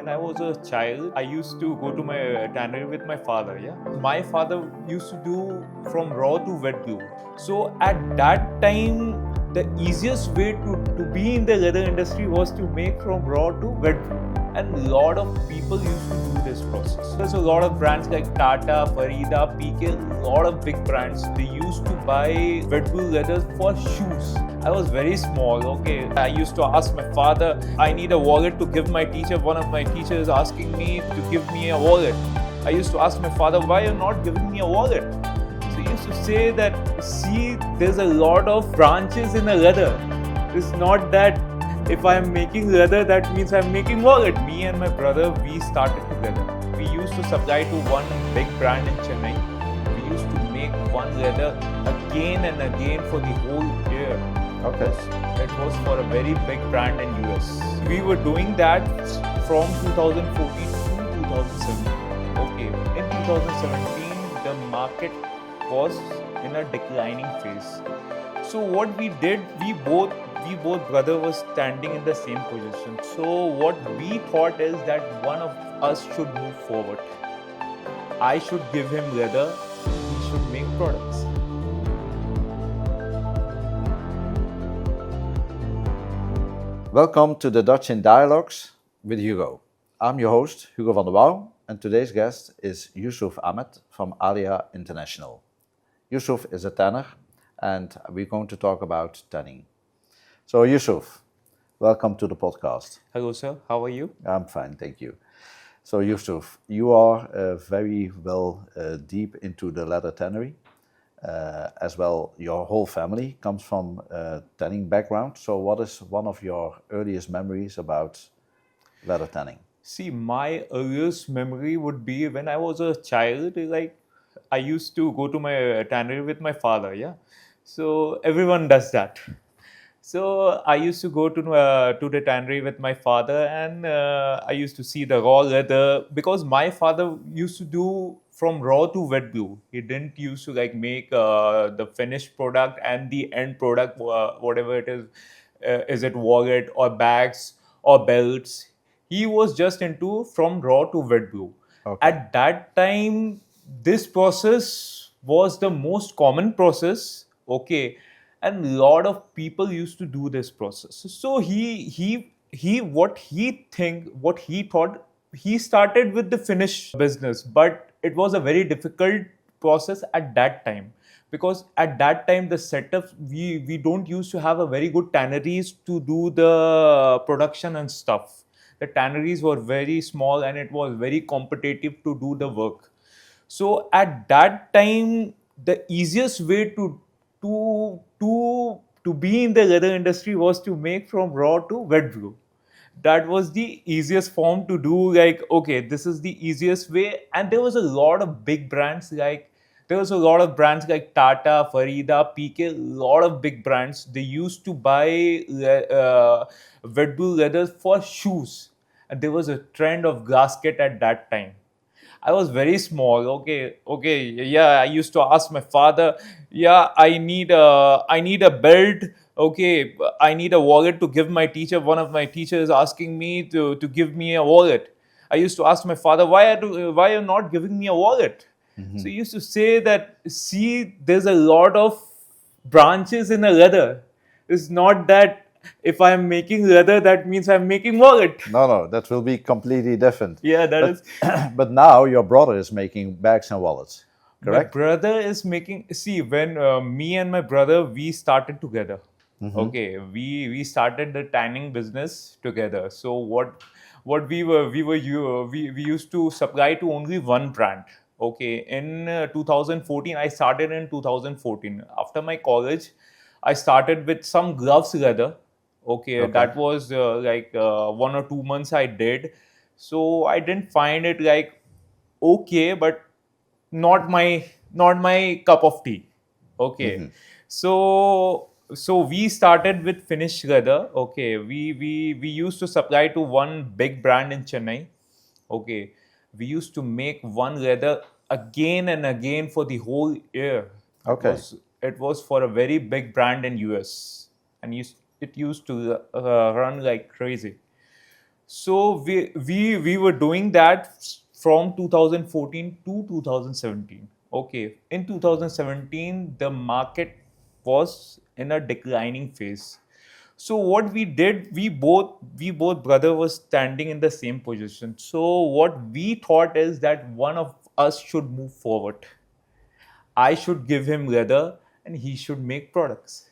when I was a child, I used to go to my tannery with my father. Yeah, my father used to do from raw to wet glue. So at that time, the easiest way to be in the leather industry was to make from raw to wet glue. And a lot of people used to do this process. There's a lot of brands like Tata, PK, a lot of big brands. They used to buy wet glue leathers for shoes. I was very small, okay. I used to ask my father, I need a wallet to give my teacher. One of my teachers is asking me to give me a wallet. I used to ask my father, why are you not giving me a wallet? So he used to say that, see, there's a lot of branches in a leather. It's not that if I'm making leather, that means I'm making wallet. Me and my brother, we started together. We used to supply to one big brand in Chennai. We used to make one leather again and again for the whole year. Okay. It was for a very big brand in US. We were doing that from 2014 to 2017. Okay. In 2017, the market was in a declining phase. So what we did, we both brothers was standing in the same position. So what we thought is that one of us should move forward. I should give him leather, he should make products. Welcome to the Dutch in Dialogues with Hugo. I'm your host, Hugo van der Wouw, and today's guest is Yousuf Ahmed from Alia International. Yousuf is a tanner, and we're going to talk about tanning. So Yousuf, welcome to the podcast. Hello sir, how are you? I'm fine, thank you. So Yousuf, you are very well deep into the leather tannery. As well, your whole family comes from tanning background. So what is one of your earliest memories about leather tanning? See, my earliest memory would be when I was a child, like I used to go to my tannery with my father, yeah. So everyone does that. So I used to go to the tannery with my father, and I used to see the raw leather because my father used to do from raw to wet glue. He didn't used to like make the finished product and the end product, whatever it is it wallet or bags or belts. He was just into from raw to wet glue. Okay. At that time, this process was the most common process. Okay, and a lot of people used to do this process. So what he thought, he started with the finish business, but it was a very difficult process at that time, because at that time the setup, we don't used to have a very good tanneries to do the production and stuff. The tanneries were very small and it was very competitive to do the work. So at that time, the easiest way to be in the leather industry was to make from raw to wet glue. That was the easiest form to do. Like, okay, this is the easiest way. And there was a lot of big brands like Tata, PK, a lot of big brands. They used to buy wet glue leathers for shoes. And there was a trend of gasket at that time. I was very small. Okay, yeah. I used to ask my father, yeah, I need a belt. Okay, I need a wallet to give my teacher. One of my teachers is asking me to give me a wallet. I used to ask my father, why are you not giving me a wallet? Mm-hmm. So he used to say that, see, there's a lot of branches in a leather. It's not that if I'm making leather, that means I'm making wallet. No, that will be completely different. Yeah, that is. But now your brother is making bags and wallets, correct? My brother is making. See, when me and my brother, we started together. Mm-hmm. Okay, we started the tanning business together. So what we used to supply to only one brand. Okay, in 2014, I started in 2014. After my college, I started with some gloves leather. Okay. That was 1 or 2 months I did. So I didn't find it like okay, but not my cup of tea. Okay. Mm-hmm. So we started with finished leather. Okay. We used to supply to one big brand in Chennai. Okay. We used to make one leather again and again for the whole year. Okay. It was for a very big brand in US, and it used to run like crazy. So we were doing that from 2014 to 2017. Okay, in 2017 the market was in a declining phase. So what we did, we both brother was standing in the same position. So what we thought is that one of us should move forward. I should give him leather and he should make products.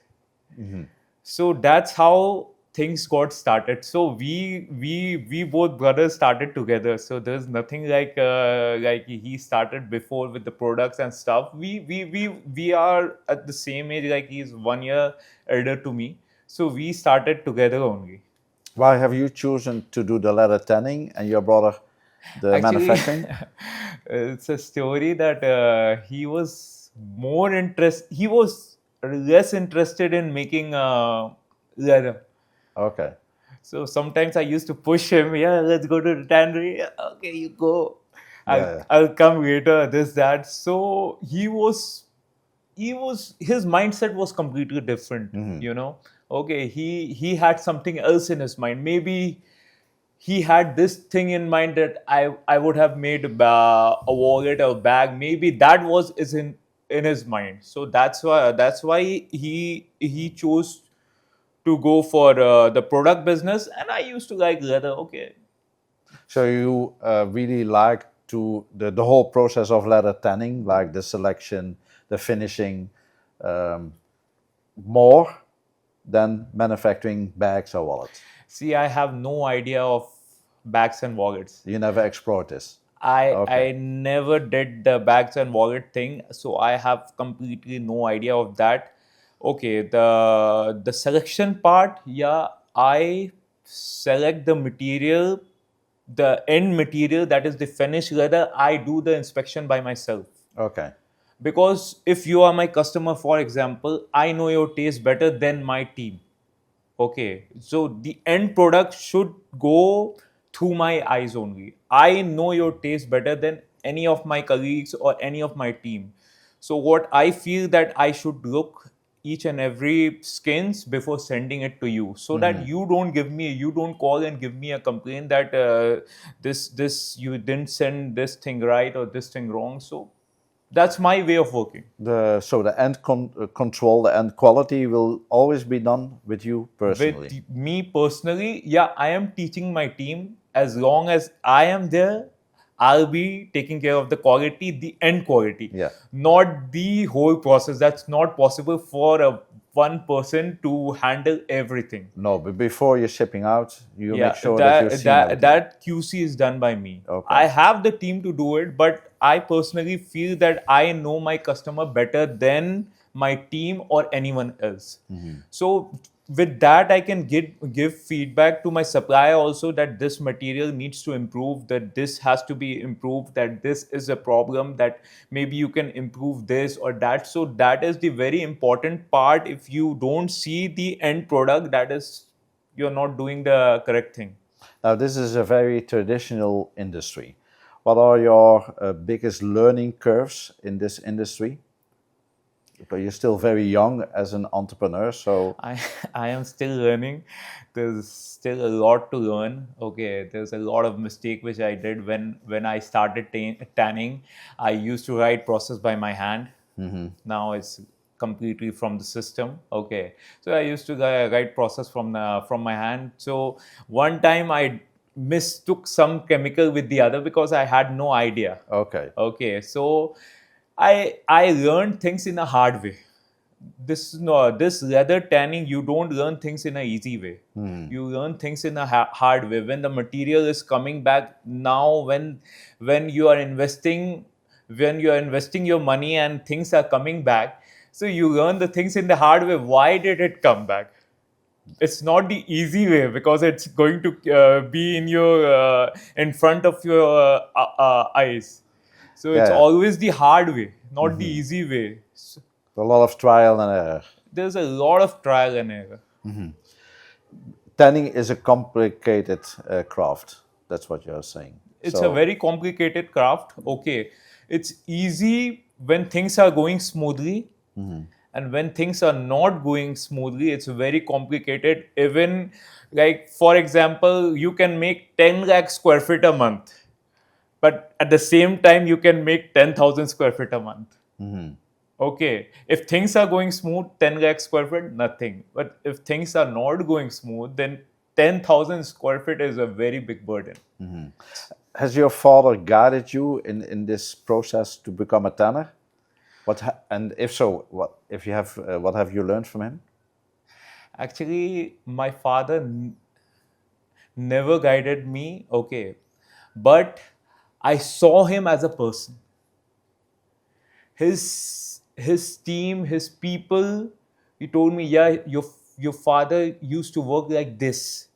So that's how things got started. So we both brothers started together. So there's nothing like he started before with the products and stuff. We are at the same age, like he's 1 year elder to me. So we started together only. Why have you chosen to do the leather tanning and your brother the Actually, manufacturing? it's a story that he was more interest. He was less interested in making leather. Okay. So sometimes I used to push him. Yeah, let's go to the tannery. "Yeah, okay, you go. I'll Yeah. I'll come later. This that." So his mindset was completely different. Okay, he had something else in his mind. Maybe he had this thing in mind that I would have made a wallet or bag. Maybe that was is in his mind. So that's why he chose to go for the product business, and I used to like leather. Okay. So you really like to the whole process of leather tanning, like the selection, the finishing, um, more than manufacturing bags or wallets. See, I have no idea of bags and wallets. You never explored this. I Okay. never did the bags and wallet thing, so I have completely no idea of that. Okay, the selection part, yeah, I select the material, the end material, that is the finished leather. I do the inspection by myself. Okay. Because if you are my customer, for example, I know your taste better than my team. Okay, so the end product should go through my eyes only. I know your taste better than any of my colleagues or any of my team. So what I feel that I should look each and every skins before sending it to you, so that you don't call and give me a complaint that this you didn't send this thing right or this thing wrong. So that's my way of working. The end control, the end quality will always be done with you With personally. me personally, yeah, I am teaching my team. As long as I am there, I'll be taking care of the quality, the end quality, Yeah. not the whole process. That's not possible for one person to handle everything. No, but before you're shipping out, you make Yeah, sure that you've that seen that everything. that QC is done by me. Okay. I have the team to do it, but I personally feel that I know my customer better than my team or anyone else. So with that, I can give feedback to my supplier also, that this material needs to improve, that this has to be improved, that this is a problem, that maybe you can improve this or that. So that is the very important part. If you don't see the end product, that is, you're not doing the correct thing. Now, this is a very traditional industry. What are your biggest learning curves in this industry? Because you're still very young as an entrepreneur, so I I am still learning. There's still a lot to learn. Okay, there's a lot of mistake which I did when I started tanning. I used to write process by my hand. Now it's completely from the system. Okay, so I used to write process from my hand. So one time I mistook some chemical with the other because I had no idea. okay. Okay, so I learned things in a hard way. This no this leather tanning, you don't learn things in a easy way. You learn things in a hard way. When the material is coming back, now when you are investing, when you are investing your money and things are coming back, so you learn the things in the hard way. Why did it come back? It's not the easy way, because it's going to be in your in front of your eyes. So Yeah, it's yeah. always the hard way, not the easy way. So A lot of trial and error. there's a lot of trial and error. Tanning is a complicated craft. That's what you're saying. It's a very complicated craft. Okay, it's easy when things are going smoothly, And when things are not going smoothly, it's very complicated. Even like, for example, you can make 10 lakh square feet a month, but at the same time, you can make 10,000 square feet a month. Okay, if things are going smooth, 10 lakh square feet, nothing. But if things are not going smooth, then 10,000 square feet is a very big burden. Has your father guided you in this process to become a tanner? And if so, what have you learned from him? Actually, my father never guided me, okay, but I saw him as a person. His team, his people, he told me, yeah, your father used to work like this.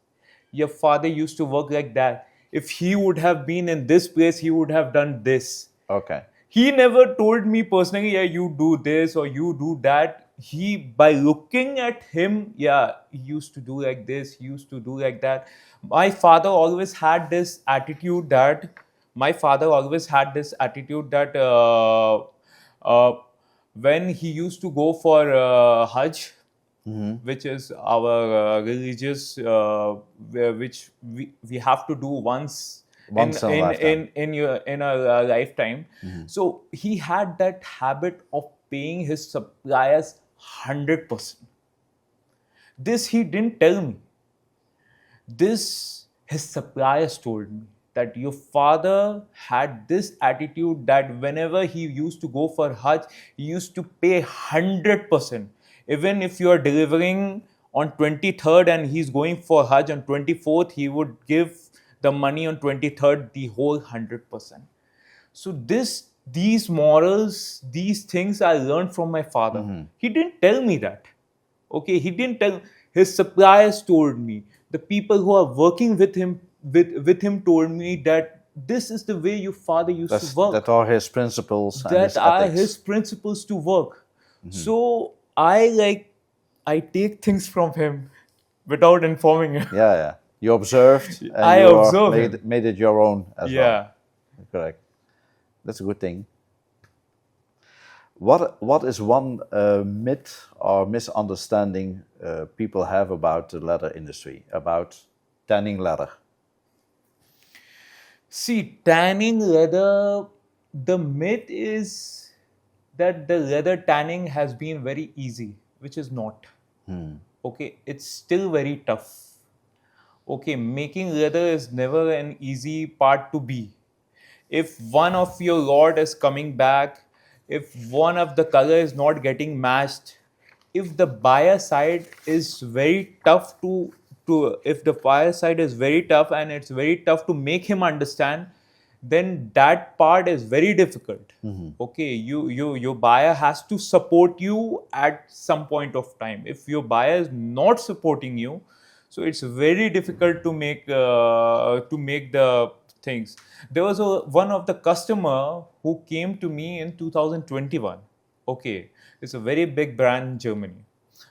Your father used to work like that. If he would have been in this place, he would have done this. Okay. He never told me personally, yeah, you do this or you do that. He, by looking at him, yeah, he used to do like this, he used to do like that. My father always had this attitude that my father always had this attitude that uh, when he used to go for Hajj, which is our religious, which we have to do once Once in a lifetime. in a lifetime. So he had that habit of paying his suppliers 100%. This he didn't tell me. This his suppliers told me, that your father had this attitude that whenever he used to go for Hajj, he used to pay 100%. Even if you are delivering on 23rd and he's going for Hajj on 24th, he would give the money on 23rd, the whole 100%. So these morals, these things I learned from my father. He didn't tell me that. Okay, he didn't tell. His suppliers told me. The people who are working with him told me that this is the way your father used to That work. are his principles and That his are his ethics. principles to work. So I take things from him without informing him. Yeah, yeah. You observed and I you observe him. made it your own as well. Yeah. Correct. That's a good thing. What is one myth or misunderstanding people have about the leather industry, about tanning leather? See, tanning leather, the myth is that the leather tanning has been very easy, which is not. Okay, it's still very tough. Okay, making leather is never an easy part to be. If one of your rod is coming back, if one of the color is not getting matched, if the buyer side is very tough to if the buyer side is very tough and it's very tough to make him understand, then that part is very difficult. Okay, your buyer has to support you at some point of time. If your buyer is not supporting you, so it's very difficult to make the things. There was one of the customer who came to me in 2021. Okay, it's a very big brand in Germany.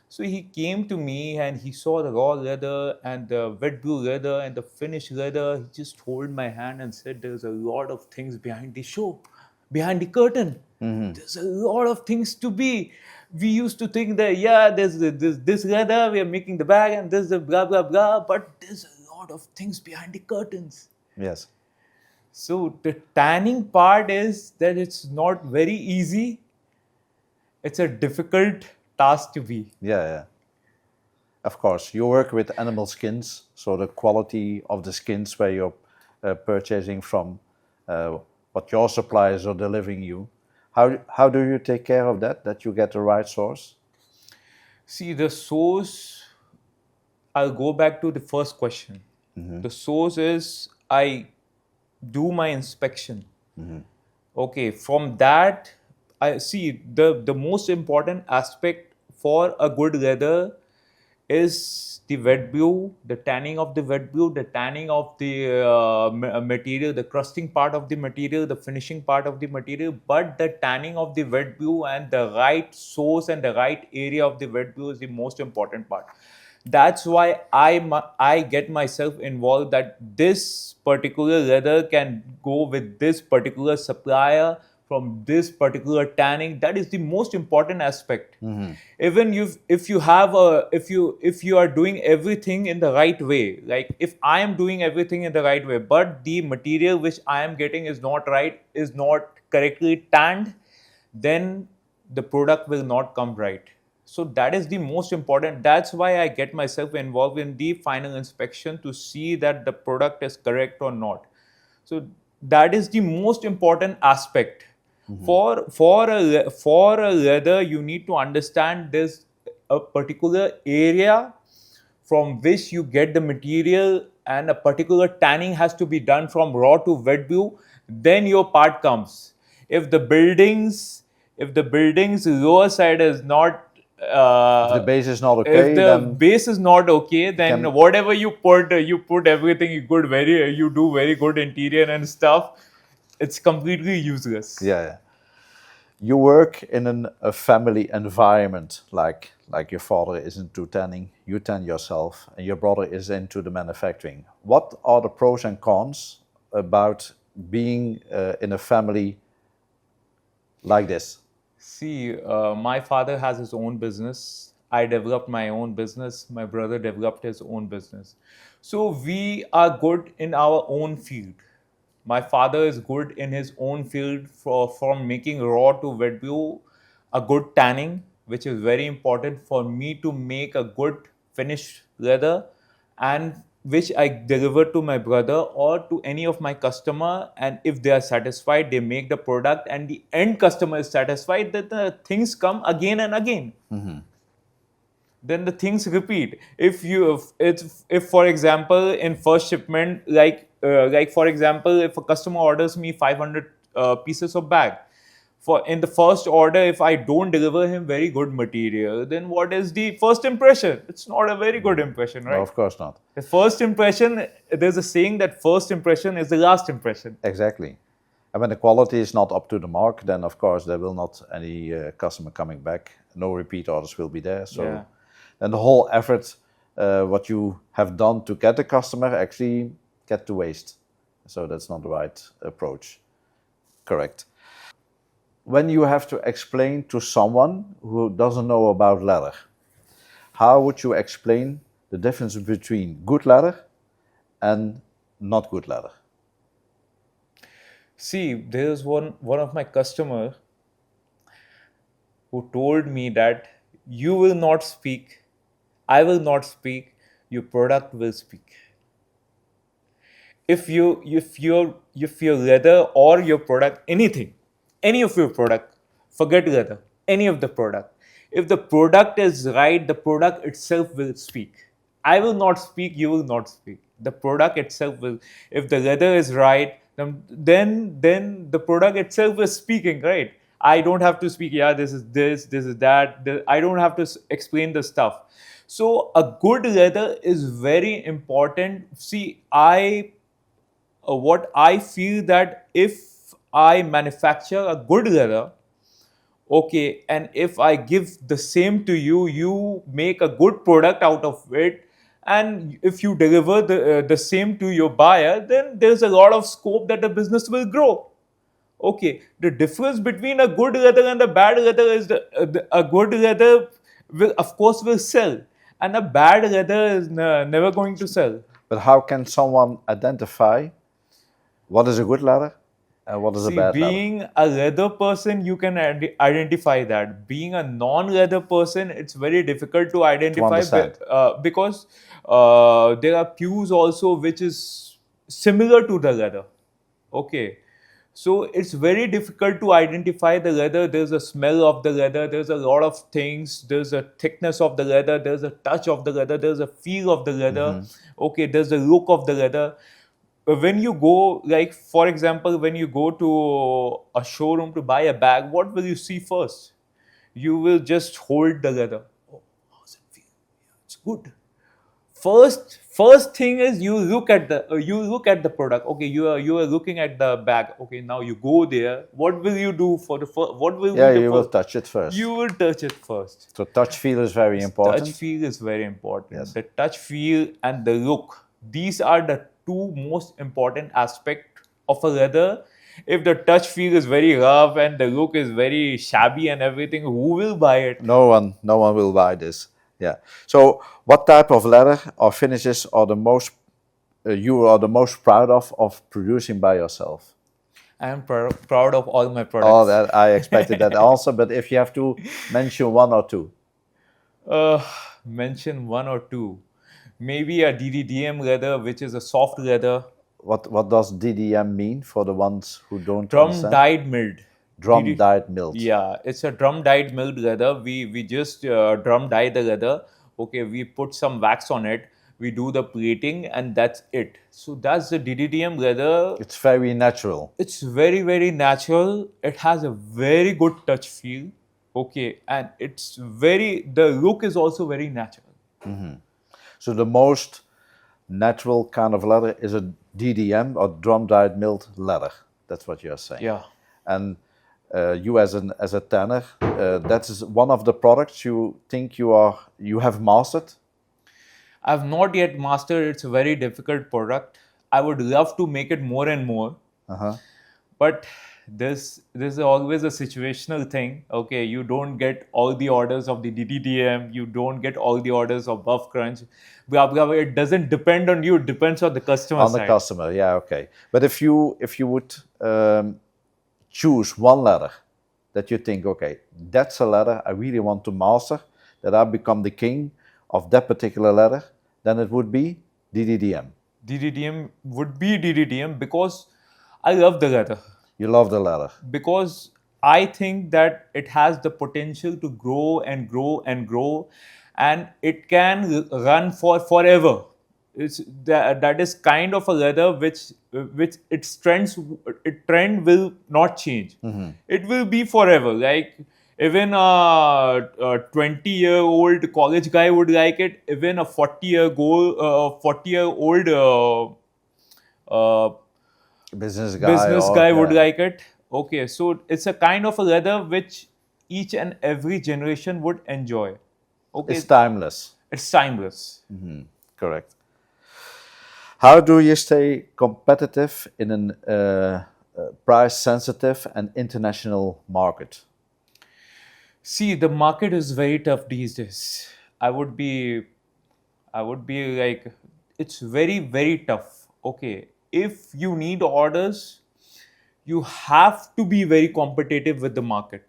So he came to me and he saw the raw leather and the wet blue leather and the finished leather. He just hold my hand and said, "There's a lot of things behind the show, behind the curtain. There's a lot of things to be. We used to think that, yeah, there's this leather, we are making the bag, and there's the blah blah blah, but there's a lot of things behind the curtains." Yes. So the tanning part is that it's not very easy. It's a difficult task to be. Yeah, yeah. Of course, you work with animal skins, so the quality of the skins where you're purchasing from, what your suppliers are delivering you. How do you take care of that? That you get the right source? See, the source, I'll go back to the first question. The source is I do my inspection. Okay, from that, I see the most important aspect for a good leather is the wet blue, the tanning of the wet blue, the tanning of the material, the crusting part of the material, the finishing part of the material, but the tanning of the wet blue and the right source and the right area of the wet blue is the most important part. That's why I get myself involved that this particular leather can go with this particular supplier from this particular tanning. That is the most important aspect. Even if you have a if you are doing everything in the right way, like if I am doing everything in the right way, but the material which I am getting is not right, is not correctly tanned, then the product will not come right. So that is the most important. That's why I get myself involved in the final inspection to see that the product is correct or not. So that is the most important aspect. For a leather, you need to understand this a particular area from which you get the material, and a particular tanning has to be done from raw to wet blue. Then your part comes. If the building's lower side is not If the base is not if okay, the then base is not okay, then can whatever you put everything good, very you do very good interior and stuff, it's completely useless. yeah. You work in a family environment, like your father is into tanning, you tan yourself, and your brother is into the manufacturing. What are the pros and cons about being in a family like this? See, my father has his own business. I developed my own business. My brother developed his own business. So we are good in our own field. My father is good in his own field from making raw to wet blue, a good tanning, which is very important for me to make a good finished leather, and which I deliver to my brother or to any of my customer. And if they are satisfied, they make the product, and the end customer is satisfied, that the things come again and again. Then the things repeat. If for example in first shipment, like for example, if a customer orders me 500 pieces of bag, for in the first order, if I don't deliver him very good material, then what is the first impression? It's not a very good impression, No, right? of course not. The first impression, there's a saying that first impression is the last impression. Exactly. And when the quality is not up to the mark, then of course there will not any customer coming back. No repeat orders will be there. So Yeah. then the whole effort, what you have done to get the customer, actually get to waste. So that's not the right approach. Correct. When you have to explain to someone who doesn't know about leather, how would you explain the difference between good leather and not good leather? See, there's one of my customer who told me that you will not speak, I will not speak, your product will speak. If your leather or your product, anything, any of your product, forget leather, any of the product, if the product is right, the product itself will speak. I will not speak, you will not speak, the product itself will. If the leather is right, then the product itself is speaking, right? I don't have to speak, yeah, this is that, I don't have to explain the stuff. So a good leather is very important. See, what I feel that if I manufacture a good leather, okay, and if I give the same to you, you make a good product out of it, and if you deliver the same to your buyer, then there's a lot of scope that the business will grow. Okay, the difference between a good leather and a bad leather is a good leather will of course will sell, and a bad leather is never going to sell. But how can someone identify what is a good leather and what is a See, bad leather? being a leather person, you can identify that. Being a non-leather person, it's very difficult to identify understand. because there are pews also which is similar to the leather. Okay. So it's very difficult to identify the leather. There's a smell of the leather. There's a lot of things. There's a thickness of the leather. There's a touch of the leather. There's a feel of the leather. Okay, there's the look of the leather. When you go, like for example, when you go to a showroom to buy a bag, what will you see first? You will just hold the leather. Oh, how's it feel? Yeah, it's good. First thing is you look at the product. Okay, you are looking at the bag. Okay, now you go there. What will you do for the first? What will Yeah, be the you will first? touch it first. You will touch it first. So touch feel is very Touch important. feel is very important. Yes. The touch feel and the look. These are the two most important aspects of a leather. If the touch feel is very rough and the look is very shabby and everything, who will buy it? No one will buy this. Yeah. So, what type of leather or finishes are the most you are the most proud of producing by yourself? I am proud of all my Oh, products. that I expected that answer, but if you have to mention one or two, uh, Mention one or two. Maybe a DDDM leather, which is a soft leather, what does DDM mean for the ones who don't drum understand? dyed milled. Drum dyed milled. Yeah, it's a drum dyed milled leather. We just drum dye the leather. Okay, we put some wax on it. We do the plating, and that's it. So that's the DDDM leather. It's very natural. It's very natural. It has a very good touch feel. Okay, and the look is also very natural. So the most natural kind of leather is a DDM or drum dyed milled leather. That's what you're saying. Yeah. And you as a tanner, that is one of the products you think you have mastered. I've not yet mastered. It's a very difficult product. I would love to make it more and more, but this is always a situational thing. Okay, you don't get all the orders of the DDDM. You don't get all the orders of Buff Crunch. Blah, blah, blah. It doesn't depend on you. It depends on the customer On the side. customer, yeah, okay. But if you would choose one leather that you think, okay, that's a leather I really want to master, that I become the king of that particular leather, then it would be DDDM. DDDM would be DDDM because I love the leather. You love the leather. Because I think that it has the potential to grow and grow and grow, and it can run for forever. That is kind of a leather which its trend will not change. It will be forever. Like even a 20-year-old college guy would like it. Even a 40-year-old business guy would like it. Okay, so it's a kind of a leather which each and every generation would enjoy. Okay, It's timeless. it's timeless. Correct. How do you stay competitive in a price sensitive and international market? See, the market is very tough these days. I would be like, it's very tough. Okay, if you need orders, you have to be very competitive with the market.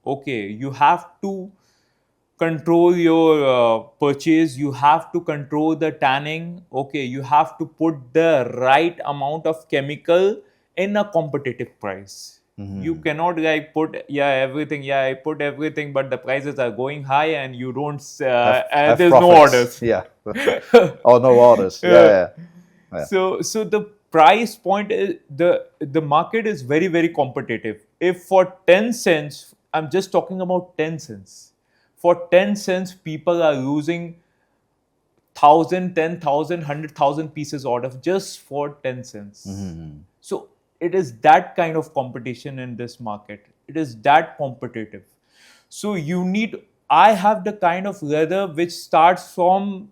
Okay, you have to control your purchase. You have to control the tanning. Okay, you have to put the right amount of chemical in a competitive price. You cannot like put everything. Yeah, I put everything, but the prices are going high, and you don't. Have There's no profits. orders. Yeah. Oh, no orders. Yeah. Yeah. So the price point is the market is very competitive. If for 10 cents, I'm just talking about 10 cents. For 10 cents, people are losing 1,000, 10,000, 100,000 pieces order just for 10 cents. So it is that kind of competition in this market. It is that competitive. So I have the kind of leather which starts from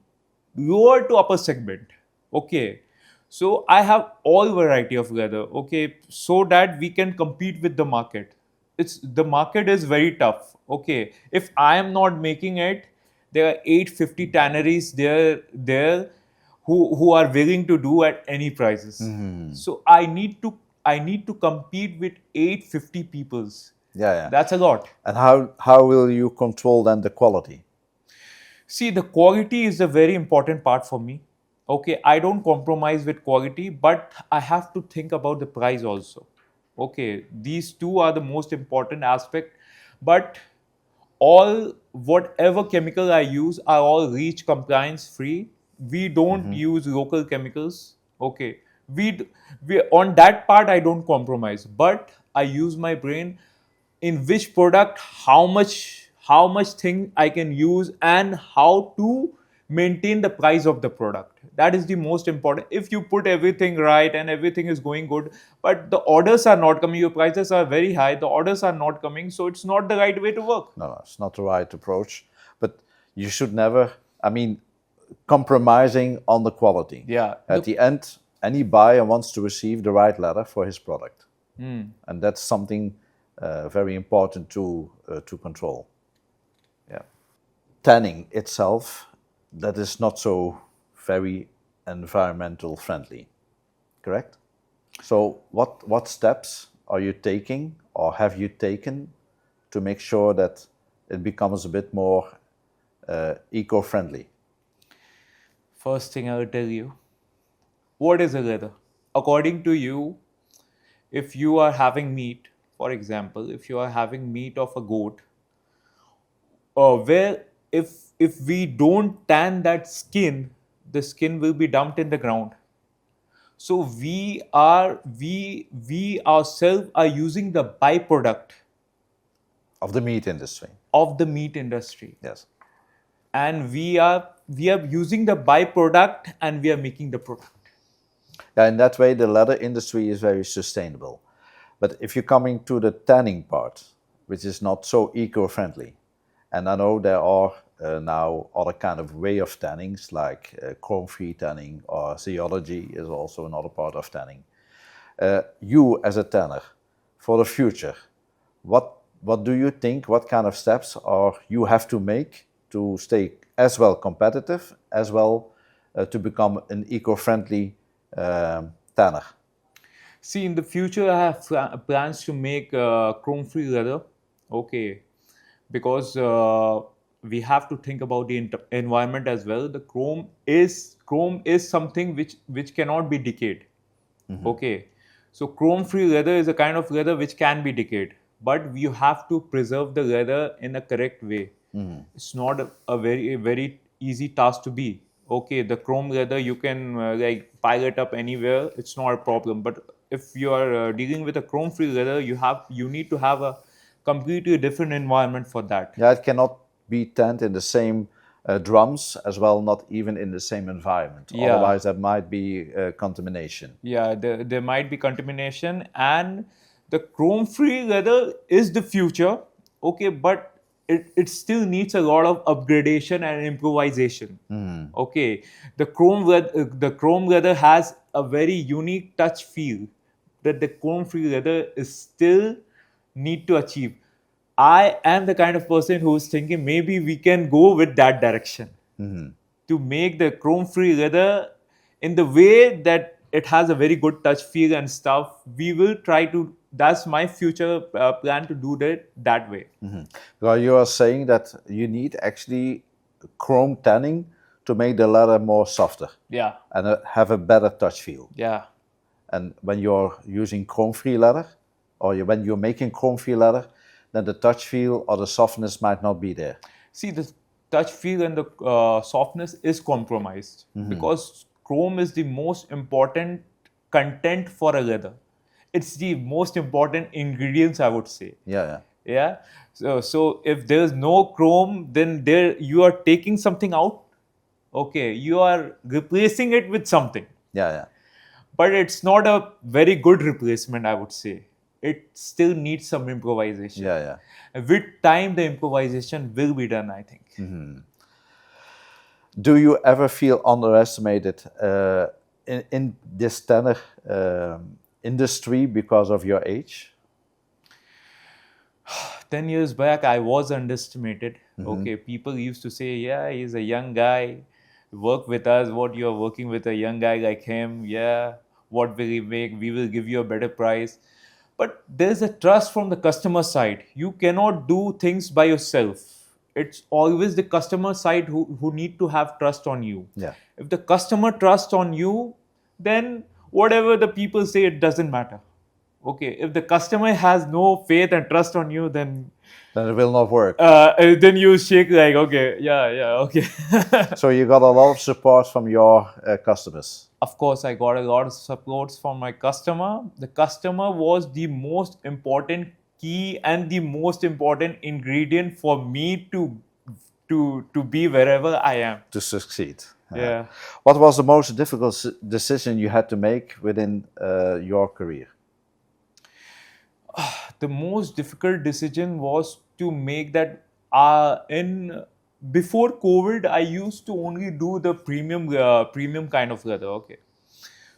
lower to upper segment. Okay. So I have all variety of leather. Okay. So that we can compete with the market. The market is very tough. Okay. If I am not making it, there are 850 tanneries there who are willing to do at any prices. So I need to compete with 850 peoples. Yeah. That's a lot. And how will you control then the quality? See, the quality is a very important part for me. Okay, I don't compromise with quality, but I have to think about the price also. Okay, these two are the most important aspect. But whatever chemical I use are all REACH compliance free. We don't use local chemicals. Okay, we on that part I don't compromise, but I use my brain in which product, how much thing I can use, and how to maintain the price of the product. That is the most important. If you put everything right and everything is going good, but the orders are not coming, your prices are very high, the orders are not coming, so it's not the right way to work. No, it's not the right approach. But you should never, compromising on the quality. Yeah. At the end, any buyer wants to receive the right leather for his product. and that's something very important to control. Yeah. Tanning itself, that is not so very environmental friendly, correct? So what steps are you taking or have you taken to make sure that it becomes a bit more eco-friendly? First thing I will tell you, what is a leather? According to you, if you are having meat, for example, if you are having meat of a goat, where if we don't tan that skin, the skin will be dumped in the ground. So we ourselves are using the byproduct Of the meat industry, of the meat industry, yes. and we are using the byproduct and we are making the product. Yeah, in that way, the leather industry is very sustainable. But if you're coming to the tanning part, which is not so eco-friendly, and I know there are now other kind of way of tannings, like chrome-free tanning or zeology is also another part of tanning. You as a tanner, for the future, what do you think? What kind of steps are you have to make to stay as well competitive as well to become an eco-friendly tanner? See, in the future, I have plans to make chrome-free leather. Okay, because we have to think about the environment as well. The chrome is something which cannot be decayed. Okay, so chrome-free leather is a kind of leather which can be decayed, but you have to preserve the leather in a correct way. It's not a very easy task to be. Okay, the chrome leather you can like pile it up anywhere. It's not a problem. But if you are dealing with a chrome-free leather, you need to have a completely different environment for that. Yeah, it cannot be tanned in the same drums as well, not even in the same environment. Yeah. Otherwise, there might be contamination. Yeah, there might be contamination, and the chrome-free leather is the future. Okay, but it still needs a lot of upgradation and improvisation. Okay, the chrome leather has a very unique touch feel that the chrome-free leather is still need to achieve. I am the kind of person who is thinking maybe we can go with that direction to make the chrome-free leather in the way that it has a very good touch feel and stuff. We will try to. That's my future plan to do that way. Well, you are saying that you need actually chrome tanning to make the leather more softer Yeah, and have a better touch feel. yeah. And when you're using chrome-free leather, or when you're making chrome-free leather, then the touch feel or the softness might not be there. See, the touch feel and the softness is compromised because chrome is the most important content for a leather. It's the most important ingredients, I would say. Yeah, yeah. Yeah. So if there's no chrome, then there you are taking something out. Okay, you are replacing it with something, Yeah, yeah. but it's not a very good replacement, I would say. It still needs some improvisation. Yeah, yeah. And with time, the improvisation will be done, I think. Do you ever feel underestimated in this tanner industry because of your age? 10 years back, I was underestimated. Okay, people used to say, yeah, he's a young guy, work with us. What, you're working with a young guy like him? Yeah, what will he make? We will give you a better price. But there's a trust from the customer side. You cannot do things by yourself. It's always the customer side who need to have trust on you. Yeah. If the customer trusts on you, then whatever the people say, it doesn't matter. Okay, if the customer has no faith and trust on you, then Then it will not work. then you shake like, okay, yeah, okay. So you got a lot of support from your customers. Of course, I got a lot of supports from my customer. The customer was the most important key and the most important ingredient for me to be wherever I am. To succeed. Yeah. What was the most difficult decision you had to make within your career? The most difficult decision was to make that in before COVID, I used to only do the premium kind of leather. Okay,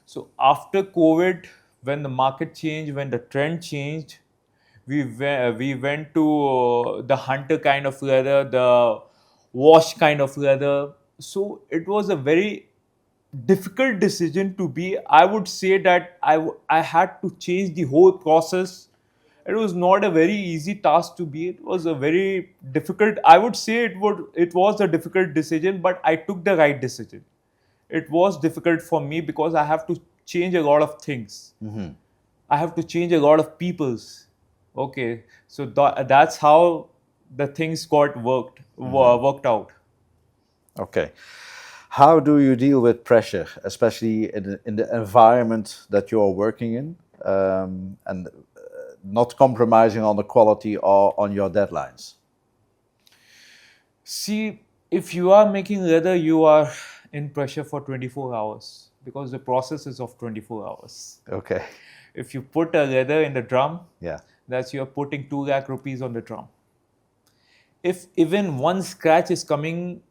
so after COVID, when the market changed, when the trend changed, we went to the hunter kind of leather, the wash kind of leather. So it was a very difficult decision to be. I would say that I had to change the whole process. It was not a very easy task to be. It was a very difficult. I would say it was a difficult decision, but I took the right decision. It was difficult for me because I have to change a lot of things. I have to change a lot of people's. Okay, so that's how the things got worked out. Okay. How do you deal with pressure, especially in the environment that you are working in, and not compromising on the quality or on your deadlines? See, if you are making leather, you are in pressure for 24 hours because the process is of 24 hours. Okay. If you put a leather in the drum, Yeah. that's you're putting 2 lakh rupees on the drum. If even one scratch is coming,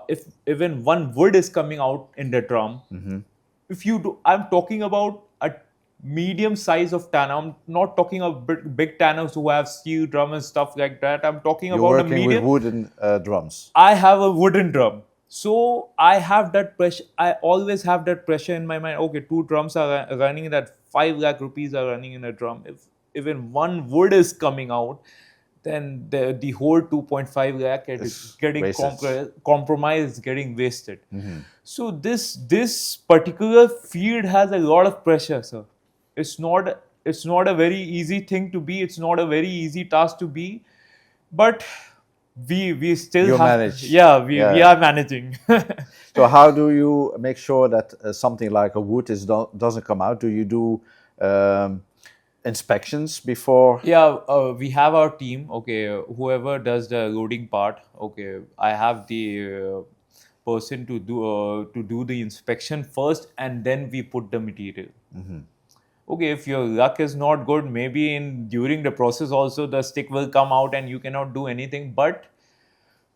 if even one wood is coming out in the drum, if you do, I'm talking about a medium size of tanner. I'm not talking about big tanners who have steel drum and stuff like that. I'm talking You're about a working with medium. wooden drums. I have a wooden drum. So I have that pressure. I always have that pressure in my mind. Okay, 2 drums are running, that 5 lakh rupees are running in a drum. If even one wood is coming out, then the whole 2.5 lakh is getting wasted. compromised, getting wasted. So this particular field has a lot of pressure, sir. It's not a very easy thing to be. It's not a very easy task to be, but we still You have manage. we are managing. So how do you make sure that something like a wood doesn't come out? Do you do inspections before? Yeah, we have our team. Okay, whoever does the loading part. Okay, I have the person to do the inspection first, and then we put the material. Okay, if your luck is not good, maybe in during the process also the stick will come out and you cannot do anything. But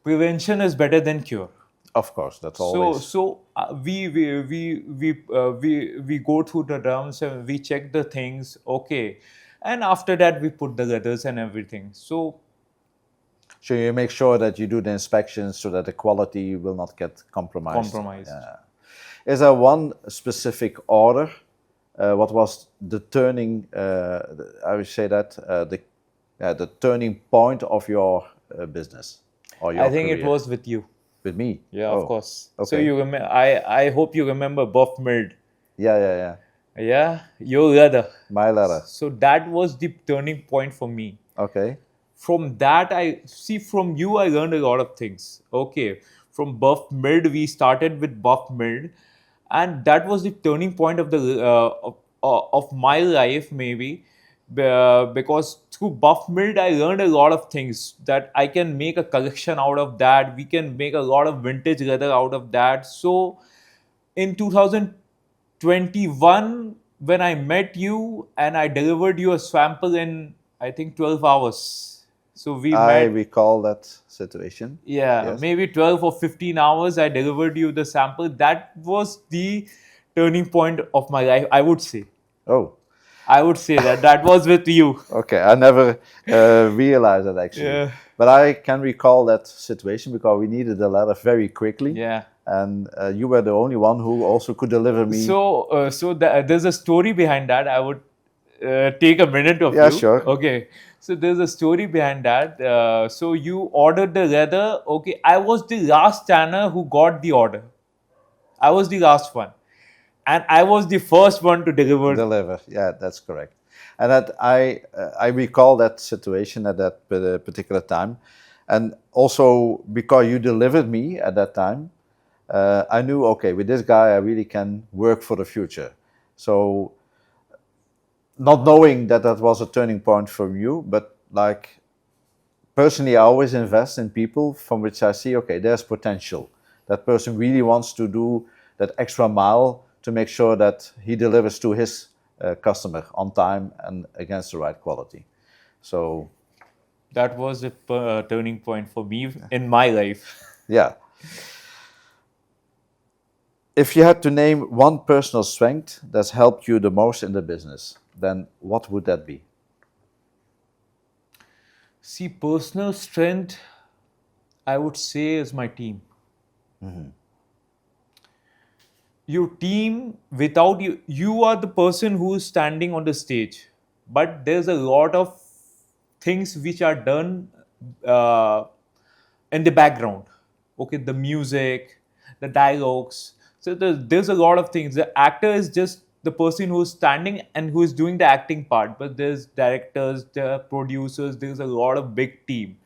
prevention is better than cure. Of course, that's So always. we go through the drums and we check the things. Okay, and after that we put the leathers and everything. So So you make sure that you do the inspections so that the quality will not get compromised. compromised. Is there one specific order? What was the turning? I would say that the turning point of your business or your I think career. it was with you. With me. Yeah, Oh, of course. So okay. you I hope you remember Buff Mild. Yeah. Yeah, your leather. My letter. So that was the turning point for me. Okay. From that, from you I learned a lot of things. Okay, from Buff Mid we started with Buff Mid, and that was the turning point of the of my life maybe, because through Buff Mid I learned a lot of things that I can make a collection out of that. We can make a lot of vintage leather out of that. So in 2021, when I met you and I delivered you a sample in I think 12 hours. So we I met, recall that situation. yeah, Yes. maybe 12 or 15 hours. I delivered you the sample. That was the turning point of my life, I would say. Oh, I would say that was with you. okay. I never realized that actually. Yeah. But I can recall that situation because we needed the letter very quickly. Yeah. And you were the only one who also could deliver me. So there's a story behind that. I would take a minute of Yeah, you. sure. Okay. So there's a story behind that. So you ordered the leather. Okay. I was the last tanner who got the order. I was the last one. And I was the first one to deliver. Yeah, that's correct. And that I recall that situation at that particular time. And also because you delivered me at that time, I knew, okay, with this guy, I really can work for the future. So not knowing that that was a turning point for you, but like personally, I always invest in people from which I see, okay, there's potential. That person really wants to do that extra mile to make sure that he delivers to his customer on time and against the right quality. So that was a turning point for me in my life. yeah. If you had to name one personal strength that's helped you the most in the business, then what would that be? See, personal strength, I would say, is my team. Your team, without you, you are the person who is standing on the stage. But there's a lot of things which are done uh, in the background. Okay, the music, the dialogues. So there's a lot of things. The actor is just the person who's standing and who is doing the acting part. But there's directors, the producers. There's a lot of big team.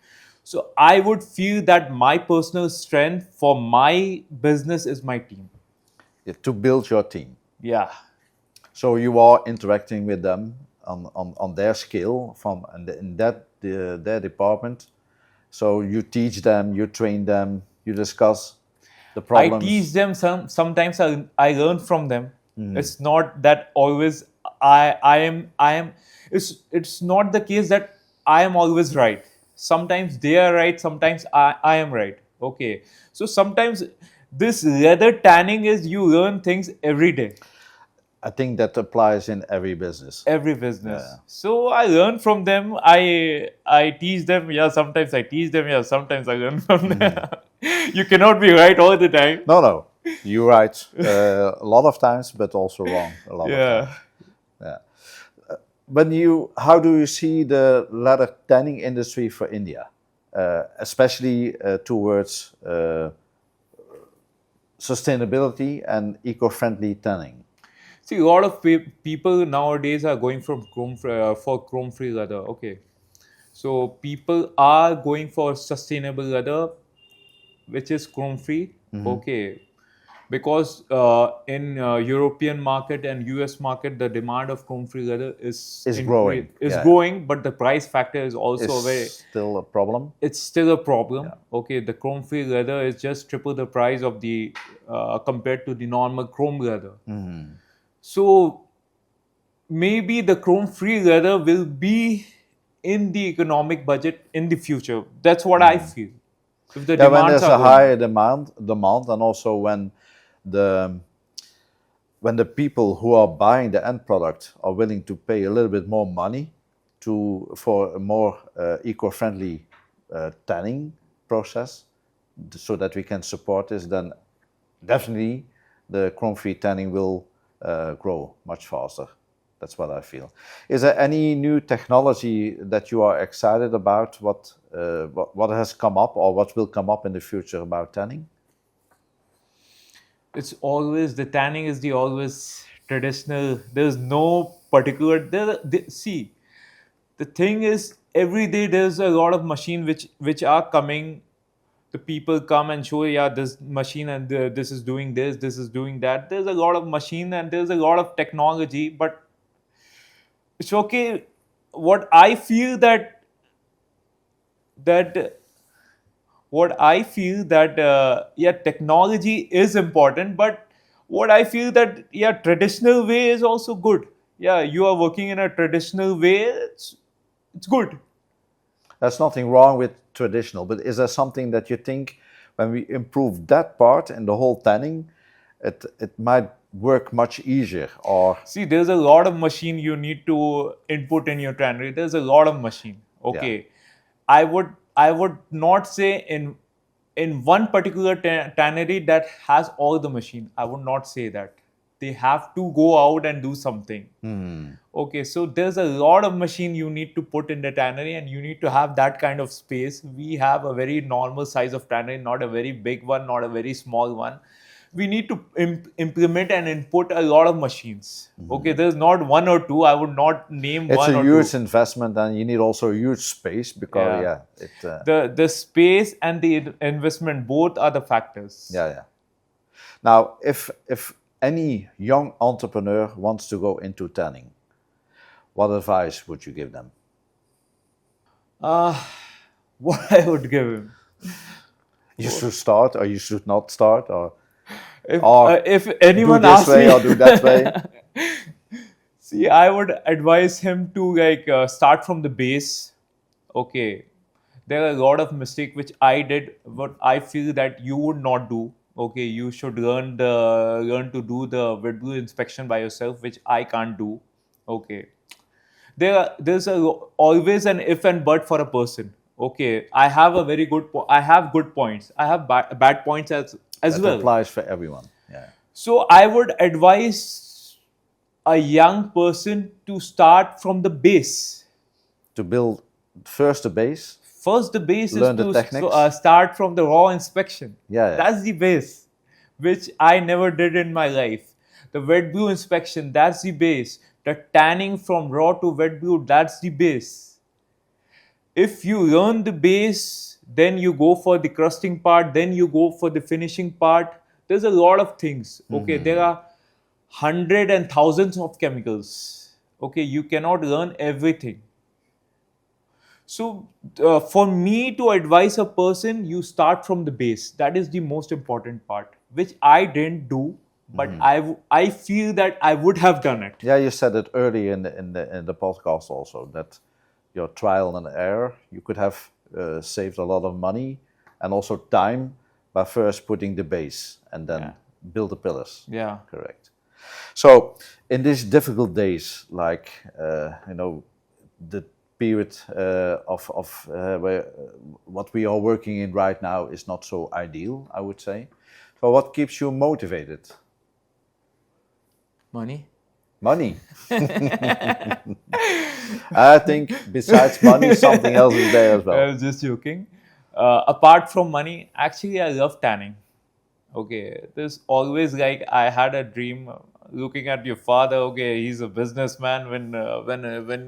So I would feel that my personal strength for my business is my team. To build your team. Yeah. So you are interacting with them on their scale in their department. So you teach them, you train them, you discuss the I teach problems. them sometimes I learn from them. It's not that always I am it's not the case that I am always right. Sometimes they are right, sometimes I am right. Okay. So sometimes this leather tanning is you learn things every day. I think that applies in every business. Every business. So I learn from them. I teach them. Yeah, sometimes I teach them. Yeah, sometimes I learn from them. You cannot be right all the time. No, you're right a lot of times, but also wrong a lot of Yeah. times. Yeah. How do you see the leather tanning industry for India, especially towards sustainability and eco-friendly tanning? See, a lot of people nowadays are going from for chrome-free leather. Okay, so people are going for sustainable leather, which is chrome-free. Okay, because in European market and US market, the demand of chrome-free leather Is growing. is Yeah, growing, but the price factor is is also still a problem. it's still a problem. Yeah. Okay, the chrome-free leather is just triple the price of the compared to the normal chrome leather. So maybe the chrome-free leather will be in the economic budget in the future. That's what I feel. If the Yeah, when demands there's are a going higher up. demand, and also the when the people who are buying the end product are willing to pay a little bit more money for a more eco-friendly tanning process, so that we can support this, then definitely the chrome-free tanning will grow much faster. That's what I feel. Is there any new technology that you are excited about? What has come up or what will come up in the future about tanning? It's always the tanning is the always traditional. There's no particular see, the thing is every day there's a lot of machine which are coming. The people come and show, yeah, this machine and this is doing this is doing that. There's a lot of machine and there's a lot of technology, but it's okay. What I feel that what I feel that yeah, technology is important, but what I feel that yeah, traditional way is also good. Yeah, you are working in a traditional way. It's good. There's nothing wrong with traditional, but is there something that you think when we improve that part in the whole tanning, it might work much easier? Or See, there's a lot of machine you need to input in your tannery. There's a lot of machine. yeah, Okay, I would not say in one particular tannery that has all the machine. I would not say that. They have to go out and do something. Okay, so there's a lot of machine you need to put in the tannery, and you need to have that kind of space. We have a very normal size of tannery, not a very big one, not a very small one. We need to implement and input a lot of machines. Okay, there's not one or two. I would not name it's one a or huge two. investment, and you need also a huge space because Yeah, yeah, the space and the investment both are the factors. yeah. Now, if any young entrepreneur wants to go into tanning, what advice would you give them? Uh, what I would give him. You should start, or you should not start, or If or if do anyone this asks way me, or do that way. see, I would advise him to like start from the base. Okay, there are a lot of mistake which I did, what I feel that you would not do. Okay, you should learn to do the wet glue inspection by yourself, which I can't do. Okay, always an if and but for a person. Okay, I have a very good I have good points, I have bad points as That well. applies for everyone. Yeah. So I would advise a young person to start from the base. To build first the base, First, the base is learn the to techniques. start from the raw inspection. Yeah, yeah. That's the base, which I never did in my life. The wet glue inspection, that's the base. The tanning from raw to wet glue, that's the base. If you learn the base, then you go for the crusting part, then you go for the finishing part. There's a lot of things. Okay, there are hundred and thousands of chemicals. Okay, you cannot learn everything. So, for me to advise a person, you start from the base. That is the most important part, which I didn't do, but I feel that I would have done it. Yeah, you said it early in the podcast also, that your trial and error, you could have saved a lot of money and also time by first putting the base and then build the pillars. Yeah. Correct. So in these difficult days, like the period of where what we are working in right now is not so ideal, I would say. So what keeps you motivated? Money. Money. I think besides money, something else is there as I well. was just joking. Apart from money, actually, I love tanning. Okay, there's always like I had a dream looking at your father. Okay, he's a businessman. When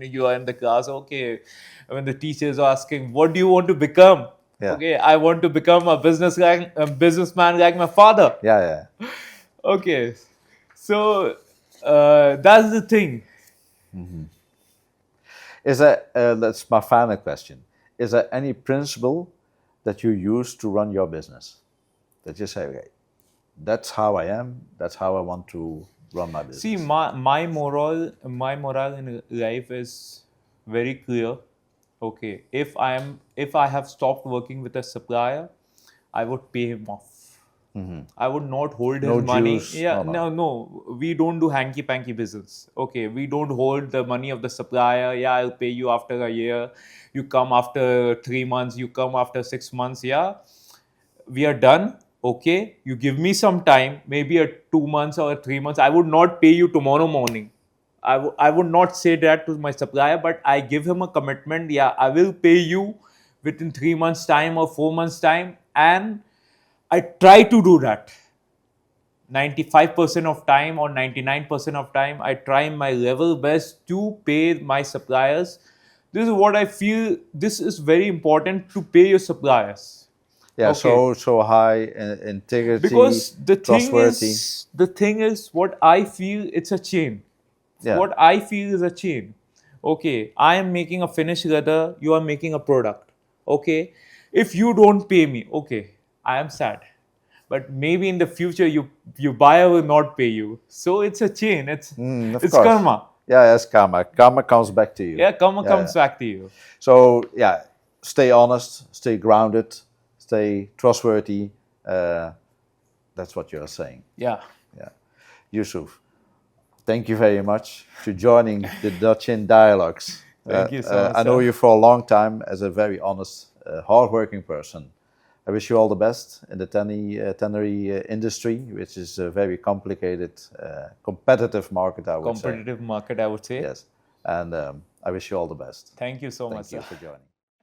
you are in the class, okay, when the teacher is asking, "What do you want to become?" Yeah. Okay, I want to become a businessman like my father. Yeah, yeah. Okay, so that's the thing. Is there, that's my final question. Is there any principle that you use to run your business? That you say, okay, that's how I am, that's how I want to run my business. See, my moral in life is very clear. Okay, if I have stopped working with a supplier, I would pay him off. I would not hold No his money. juice, Yeah, no. no. We don't do hanky panky business. Okay, we don't hold the money of the supplier. Yeah, I'll pay you after a year. You come after 3 months. You come after 6 months. Yeah, we are done. Okay, you give me some time, maybe a 2 months or a 3 months. I would not pay you tomorrow morning. I would not say that to my supplier, but I give him a commitment. Yeah, I will pay you within 3 months' time or 4 months' time, and I try to do that. 95% of time or 99% of time, I try my level best to pay my suppliers. This is what I feel. This is very important, to pay your suppliers. Yeah, Okay. so high integrity, Because trustworthy. the thing is, what I feel, it's a chain. Yeah. What I feel is a chain. Okay, I am making a finished leather, you are making a product. Okay, if you don't pay me, okay, I am sad. But maybe in the future, your buyer will not pay you. So it's a chain. Of It's course. karma. Yeah, yes, karma. Karma comes back to you. Yeah, karma Yeah, comes yeah. back to you. So yeah, stay honest, stay grounded, stay trustworthy. That's what you're saying. Yeah. Yeah. Yusuf, thank you very much for joining the Dutch-in Dialogues. Thank you so much, I know sir. you for a long time as a very honest, hardworking person. I wish you all the best in the tannery industry, which is a very complicated, competitive market, I would say. Competitive market, I would say. Yes. And I wish you all the best. Thank you so Thank much, you sir. for joining.